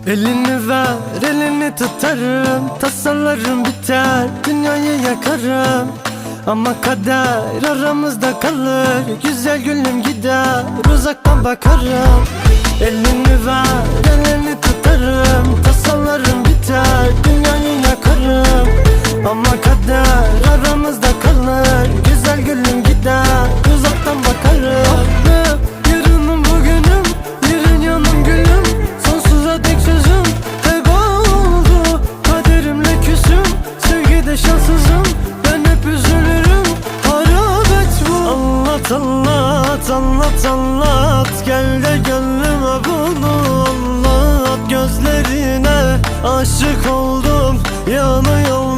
Elini ver, elini tutarım, tasalarım biter, dünyayı yakarım. Ama kader aramızda kalır, güzel gülüm gider, uzaktan bakarım. Elini ver, elini tutarım, tasalarım biter, dünyayı yakarım. Ama kader aramızda kalır, güzel gülüm gider, uzaktan bakarım. Yarınım bugünüm, yarın yanım gülüm, sonsuza dek sözüm heba oldu. Kaderimle küsüm, sevgide şanssızım, ben hep üzülürüm, harap et bu. Anlat anlat anlat anlat, gel de gönlüme bunu anlat. Gözlerine aşık oldum, yanıyor